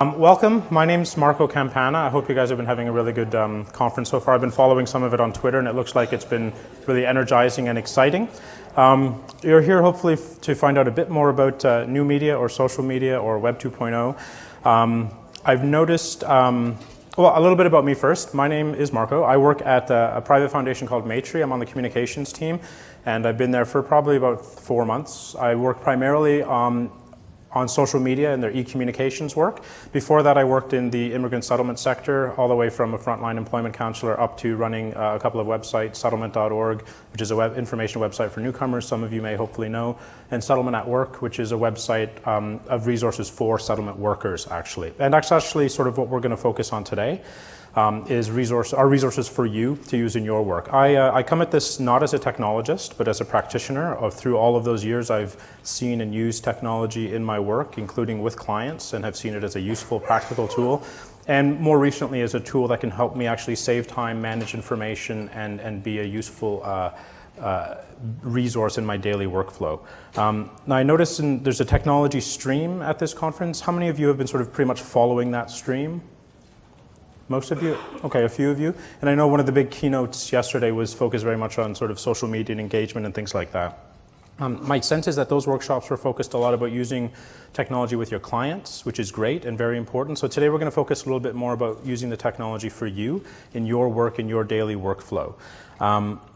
Welcome. My name's Marco Campana. I hope you guys have been having a really good conference so far. I've been following some of it on Twitter, and it looks like it's been really energizing and exciting. You're here hopefully to find out a bit more about new media or social media or Web 2.0. I've noticed, well, a little bit about me first. My name is Marco. I work at a private foundation called Matri. I'm on the communications team, and I've been there for probably about 4 months. I work primarily on social media and their e-communications work. Before that, I worked in the immigrant settlement sector, all the way from a frontline employment counselor up to running a couple of websites, settlement.org, which is a information website for newcomers, some of you may hopefully know, and Settlement at Work, which is a website of resources for settlement workers, actually. And that's actually sort of what we're going to focus on today. Is our resources for you to use in your work. I come at this not as a technologist, but as a practitioner. Through all of those years, I've seen and used technology in my work, including with clients, and have seen it as a useful, practical tool. And more recently as a tool that can help me actually save time, manage information, and be a useful resource in my daily workflow. Now I noticed there's a technology stream at this conference. How many of you have been sort of pretty much following that stream? Most of you? Okay, a few of you. And I know one of the big keynotes yesterday was focused very much on sort of social media and engagement and things like that. My sense is that those workshops were focused a lot about using technology with your clients, which is great and very important. So today we're going to focus a little bit more about using the technology for you in your work, in your daily workflow.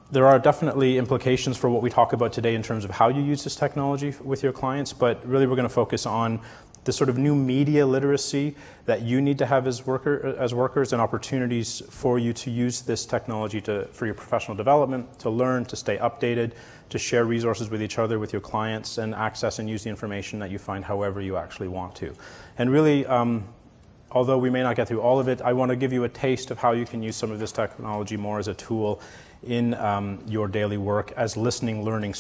There are definitely implications for what we talk about today in terms of how you use this technology with your clients, but really we're going to focus on the sort of new media literacy that you need to have as workers, and opportunities for you to use this technology for your professional development, to learn, to stay updated, to share resources with each other, with your clients, and access and use the information that you find however you actually want to. And really, although we may not get through all of it, I want to give you a taste of how you can use some of this technology more as a tool in your daily work as a listening and learning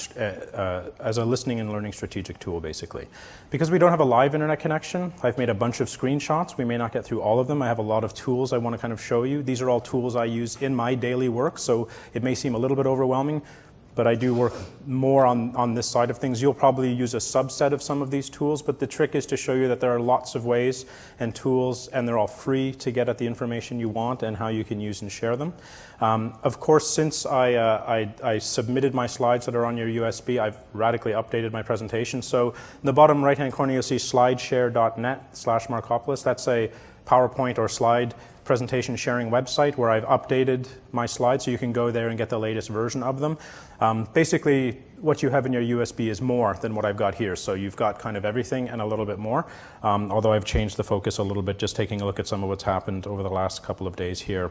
strategic tool, basically. Because we don't have a live internet connection, I've made a bunch of screenshots. We may not get through all of them. I have a lot of tools I want to kind of show you. These are all tools I use in my daily work, so it may seem a little bit overwhelming, but I do work more on this side of things. You'll probably use a subset of some of these tools, but the trick is to show you that there are lots of ways and tools, and they're all free to get at the information you want and how you can use and share them. Of course, since I submitted my slides that are on your USB, I've radically updated my presentation. So in the bottom right-hand corner, you'll see slideshare.net/Markopoulos. That's a PowerPoint or slide presentation sharing website where I've updated my slides, so you can go there and get the latest version of them. Basically, what you have in your USB is more than what I've got here, so you've got kind of everything and a little bit more, although I've changed the focus a little bit, just taking a look at some of what's happened over the last couple of days here.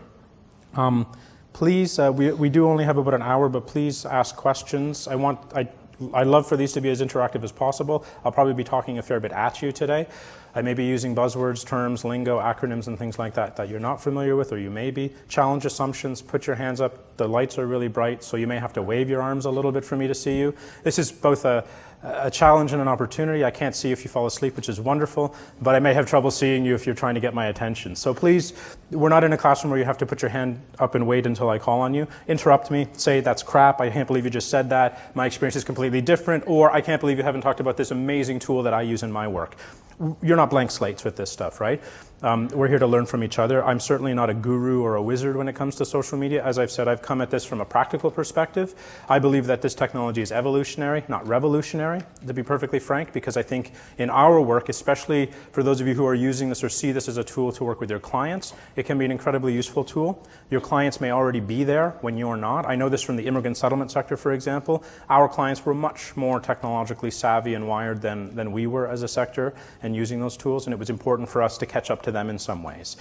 Please, we do only have about an hour, but please ask questions. I'd love for these to be as interactive as possible. I'll probably be talking a fair bit at you today. I may be using buzzwords, terms, lingo, acronyms, and things like that you're not familiar with, or you may be. Challenge assumptions, put your hands up. The lights are really bright, so you may have to wave your arms a little bit for me to see you. This is both a challenge and an opportunity. I can't see if you fall asleep, which is wonderful, but I may have trouble seeing you if you're trying to get my attention. So please, we're not in a classroom where you have to put your hand up and wait until I call on you. Interrupt me, say, that's crap, I can't believe you just said that, my experience is completely different, or I can't believe you haven't talked about this amazing tool that I use in my work. You're not blank slates with this stuff, right? We're here to learn from each other. I'm certainly not a guru or a wizard when it comes to social media. As I've said, I've come at this from a practical perspective. I believe that this technology is evolutionary, not revolutionary, to be perfectly frank, because I think in our work, especially for those of you who are using this or see this as a tool to work with your clients, it can be an incredibly useful tool. Your clients may already be there when you're not. I know this from the immigrant settlement sector, for example. Our clients were much more technologically savvy and wired than we were as a sector and using those tools, and it was important for us to catch up to them in some ways.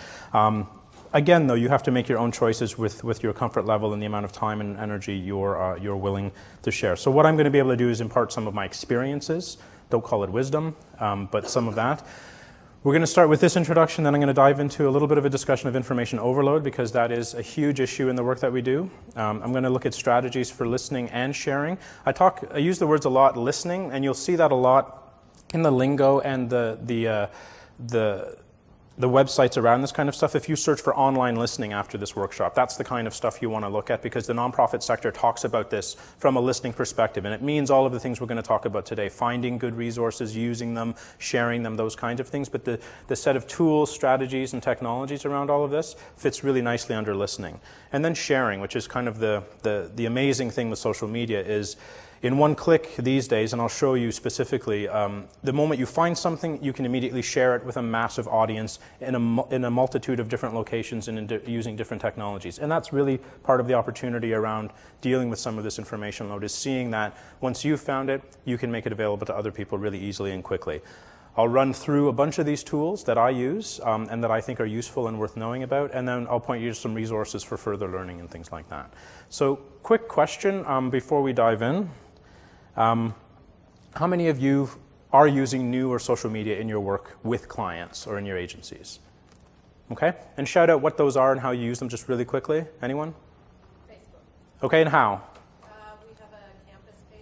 Again, though, you have to make your own choices with your comfort level and the amount of time and energy you're willing to share. So what I'm going to be able to do is impart some of my experiences. Don't call it wisdom, but some of that. We're going to start with this introduction, then I'm going to dive into a little bit of a discussion of information overload, because that is a huge issue in the work that we do. I'm going to look at strategies for listening and sharing. I use the words a lot, listening, and you'll see that a lot in the lingo and the the websites around this kind of stuff, if you search for online listening after this workshop, that's the kind of stuff you want to look at, because the nonprofit sector talks about this from a listening perspective, and it means all of the things we're going to talk about today: finding good resources, using them, sharing them, those kinds of things. But the set of tools, strategies, and technologies around all of this fits really nicely under listening. And then sharing, which is kind of the amazing thing with social media, is in one click these days, and I'll show you specifically, the moment you find something, you can immediately share it with a massive audience in a multitude of different locations and using different technologies. And that's really part of the opportunity around dealing with some of this information load, is seeing that once you've found it, you can make it available to other people really easily and quickly. I'll run through a bunch of these tools that I use and that I think are useful and worth knowing about, and then I'll point you to some resources for further learning and things like that. So, quick question before we dive in. How many of you are using new or social media in your work with clients or in your agencies? Okay, and shout out what those are and how you use them just really quickly. Anyone? Facebook. Okay, and how? We have a campus page,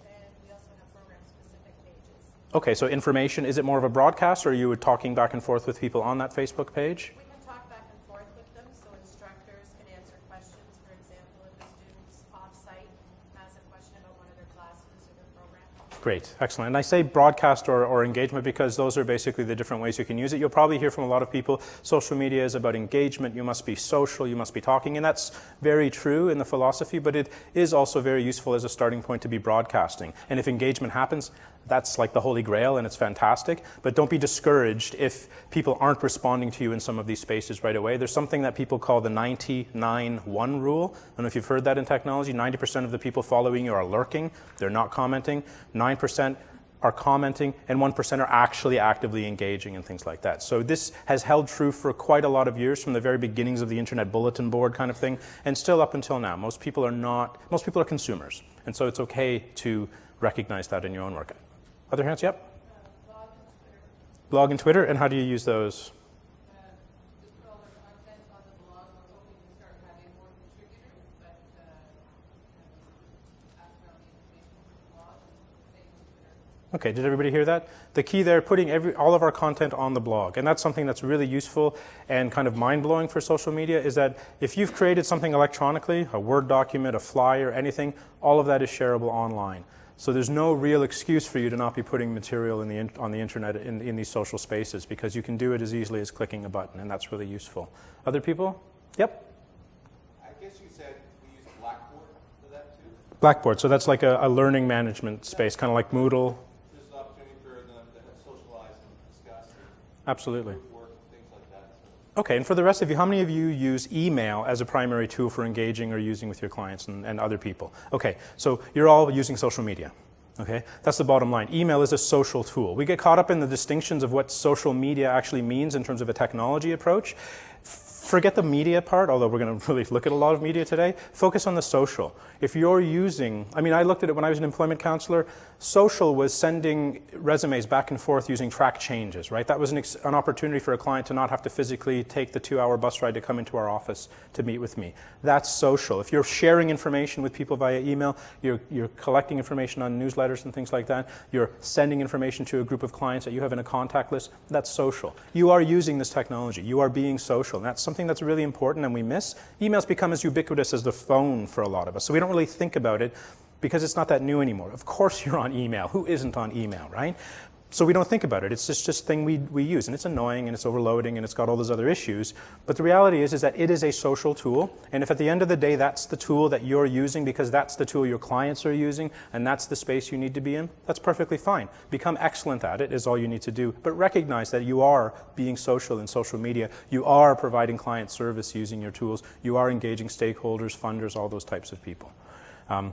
and we also have program-specific pages. Okay, so information, is it more of a broadcast, or are you talking back and forth with people on that Facebook page? We can talk back and forth with them, so instructors can answer questions. For example, if a student's off-site has a question about one of their classes or their program. Great, excellent. And I say broadcast or engagement because those are basically the different ways you can use it. You'll probably hear from a lot of people, social media is about engagement, you must be social, you must be talking, and that's very true in the philosophy, but it is also very useful as a starting point to be broadcasting. And if engagement happens, that's like the holy grail and it's fantastic, but don't be discouraged if people aren't responding to you in some of these spaces right away. There's something that people call the 99-1 rule. I don't know if you've heard that in technology. 90% of the people following you are lurking, they're not commenting. 9% are commenting, and 1% are actually actively engaging and things like that. So this has held true for quite a lot of years, from the very beginnings of the internet bulletin board kind of thing, and still up until now. Most people are consumers, and so it's okay to recognize that in your own work. Other hands? Yep. Blog and Twitter. Blog and Twitter, and how do you use those? Just put all their content on the blog. We're hoping to start having more contributors, but ask around the information from the blog and same with Twitter. Okay, did everybody hear that? The key there, putting all of our content on the blog, and that's something that's really useful and kind of mind-blowing for social media, is that if you've created something electronically, a Word document, a flyer, anything, all of that is shareable online. So there's no real excuse for you to not be putting material on the internet in these social spaces, because you can do it as easily as clicking a button, and that's really useful. Other people? Yep? I guess you said we use Blackboard for that too? Blackboard, so that's like a learning management space, kind of like Moodle. There's an opportunity for them to socialize and discuss Absolutely. group work and things like that. Okay, and for the rest of you, how many of you use email as a primary tool for engaging or using with your clients and other people? Okay, so you're all using social media. Okay, that's the bottom line. Email is a social tool. We get caught up in the distinctions of what social media actually means in terms of a technology approach. Forget the media part, although we're going to really look at a lot of media today. Focus on the social. If you're using, I looked at it when I was an employment counselor. Social was sending resumes back and forth using track changes, right? That was an opportunity for a client to not have to physically take the 2-hour bus ride to come into our office to meet with me. That's social. If you're sharing information with people via email, you're collecting information on newsletters and things like that, you're sending information to a group of clients that you have in a contact list, that's social. You are using this technology. You are being social. And that's something that's really important and we miss. Emails become as ubiquitous as the phone for a lot of us, so we don't really think about it because it's not that new anymore. Of course you're on email. Who isn't on email, right? So we don't think about it. It's just a thing we use, and it's annoying, and it's overloading, and it's got all those other issues. But the reality is that it is a social tool, and if at the end of the day that's the tool that you're using because that's the tool your clients are using, and that's the space you need to be in, that's perfectly fine. Become excellent at it is all you need to do, but recognize that you are being social in social media. You are providing client service using your tools. You are engaging stakeholders, funders, all those types of people.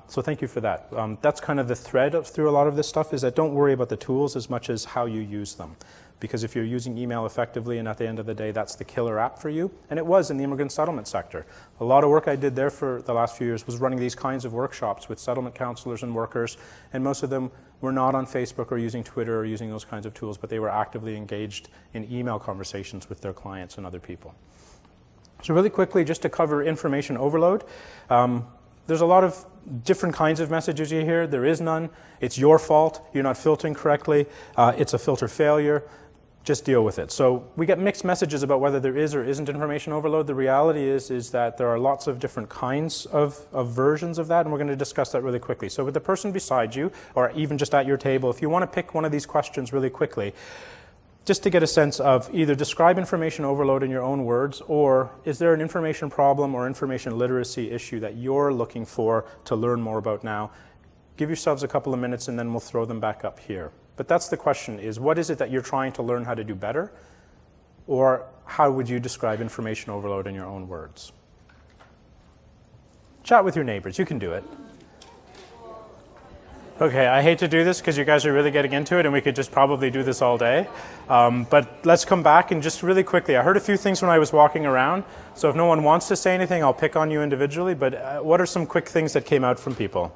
So thank you for that. That's kind of the thread through a lot of this stuff, is that don't worry about the tools as much as how you use them. Because if you're using email effectively, and at the end of the day, that's the killer app for you. And it was in the immigrant settlement sector. A lot of work I did there for the last few years was running these kinds of workshops with settlement counselors and workers, and most of them were not on Facebook or using Twitter or using those kinds of tools, but they were actively engaged in email conversations with their clients and other people. So really quickly, just to cover information overload, there's a lot of different kinds of messages you hear. There is none. It's your fault. You're not filtering correctly. It's a filter failure. just deal with it. So we get mixed messages about whether there is or isn't information overload. The reality is that there are lots of different kinds of versions of that, and we're going to discuss that really quickly. So with the person beside you, or even just at your table, if you want to pick one of these questions really quickly, just to get a sense of either describe information overload in your own words, or is there an information problem or information literacy issue that you're looking for to learn more about now? Give yourselves a couple of minutes and then we'll throw them back up here. But that's the question, is what is it that you're trying to learn how to do better? Or how would you describe information overload in your own words? Chat with your neighbors, you can do it. Okay, I hate to do this because you guys are really getting into it and we could just probably do this all day. But let's come back and just really quickly, I heard a few things when I was walking around, so if no one wants to say anything, I'll pick on you individually, but what are some quick things that came out from people?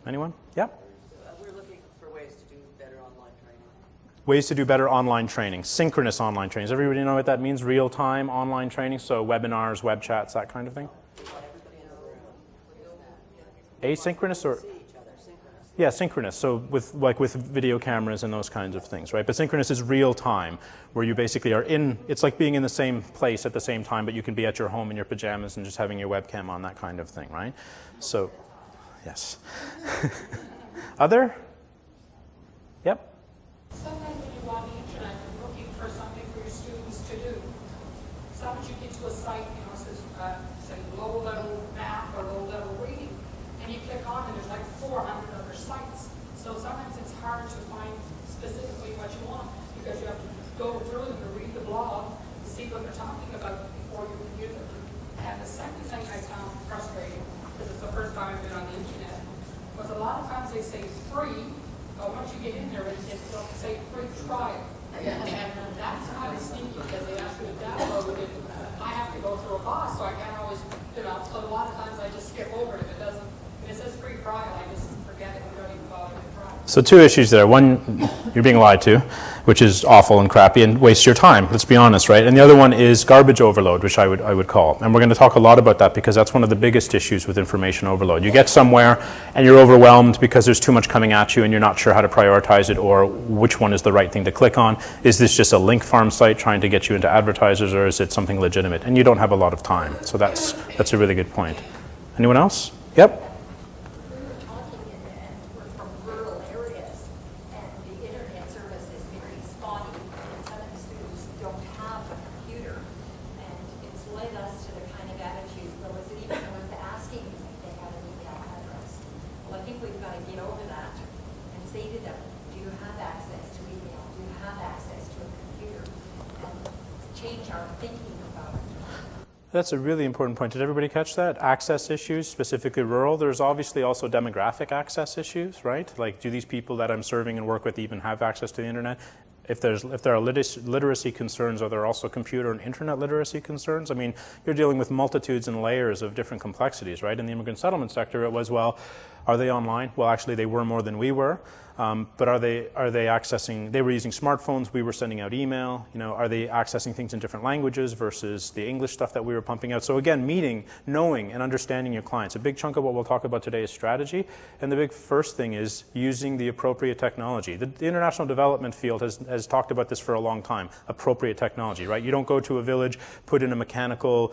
Anyone? Yeah? We're looking for ways to do better online training. Ways to do better online training, synchronous online training. Does everybody know what that means? Real-time online training, so webinars, web chats, that kind of thing? Asynchronous or? Yeah, synchronous. So with video cameras and those kinds of things, right? But synchronous is real time, where you basically are in. It's like being in the same place at the same time, but you can be at your home in your pajamas and just having your webcam on, that kind of thing, right? So, yes. Other? Yep. Sometimes when you go on the internet, you're looking for something for your students to do. Sometimes you get to a site, it says, say low-level math or low-level reading, and you click on it, there's like 400 other sites. So sometimes it's hard to find specifically what you want, because you have to go through them to read the blog to see what they're talking about before you can use it. And the second thing I found frustrating, because it's the first time I've been on the internet, was a lot of times they say free, but once you get in there, it'll say free trial. And that's kind of sneaky, because they ask you to download it. I have to go through a boss, so I can't always, so a lot of times I just skip over it. If it says free trial, I just forget it and don't even bother to try. So two issues there. One, you're being lied to, which is awful and crappy and wastes your time, let's be honest, right? And the other one is garbage overload, which I would call. And we're going to talk a lot about that because that's one of the biggest issues with information overload. You get somewhere and you're overwhelmed because there's too much coming at you and you're not sure how to prioritize it or which one is the right thing to click on. Is this just a link farm site trying to get you into advertisers, or is it something legitimate? And you don't have a lot of time. So that's a really good point. Anyone else? Yep. That's a really important point. Did everybody catch that? Access issues, specifically rural. There's obviously also demographic access issues, right? Like, do these people that I'm serving and work with even have access to the internet? If there are literacy concerns, are there also computer and internet literacy concerns? I mean, you're dealing with multitudes and layers of different complexities, right? In the immigrant settlement sector, it was, well, are they online? Well, actually, they were more than we were. But are they accessing? They were using smartphones. We were sending out email. Are they accessing things in different languages versus the English stuff that we were pumping out? So again, knowing, and understanding your clients. A big chunk of what we'll talk about today is strategy, and the big first thing is using the appropriate technology. The international development field has talked about this for a long time. Appropriate technology, right? You don't go to a village, put in a mechanical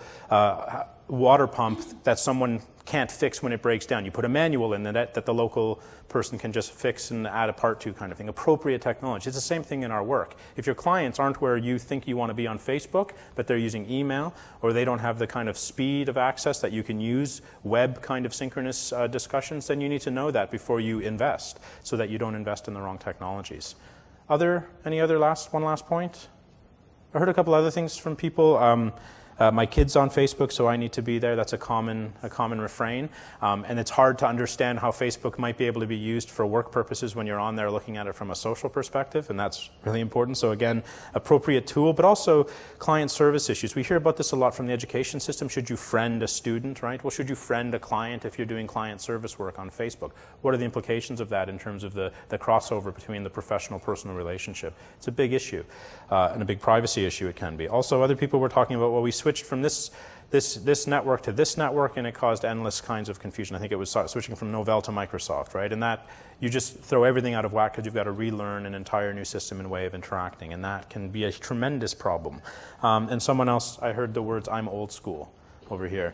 water pump that someone can't fix when it breaks down. You put a manual in that the local person can just fix and add a part to, kind of thing. Appropriate technology. It's the same thing in our work. If your clients aren't where you think you want to be on Facebook, but they're using email, or they don't have the kind of speed of access that you can use web kind of synchronous discussions, then you need to know that before you invest, so that you don't invest in the wrong technologies. Any other one last point? I heard a couple other things from people. My kid's on Facebook, so I need to be there. That's a common refrain. And it's hard to understand how Facebook might be able to be used for work purposes when you're on there looking at it from a social perspective, and that's really important. So again, appropriate tool, but also client service issues. We hear about this a lot from the education system. Should you friend a student, right? Well, should you friend a client if you're doing client service work on Facebook? What are the implications of that in terms of the crossover between the professional-personal relationship? It's a big issue, and a big privacy issue it can be. Also, other people were talking about, well, we switched from this network to this network, and it caused endless kinds of confusion. I think it was switching from Novell to Microsoft, right? And that, you just throw everything out of whack because you've got to relearn an entire new system and way of interacting, and that can be a tremendous problem. And someone else, I heard the words, "I'm old school," over here.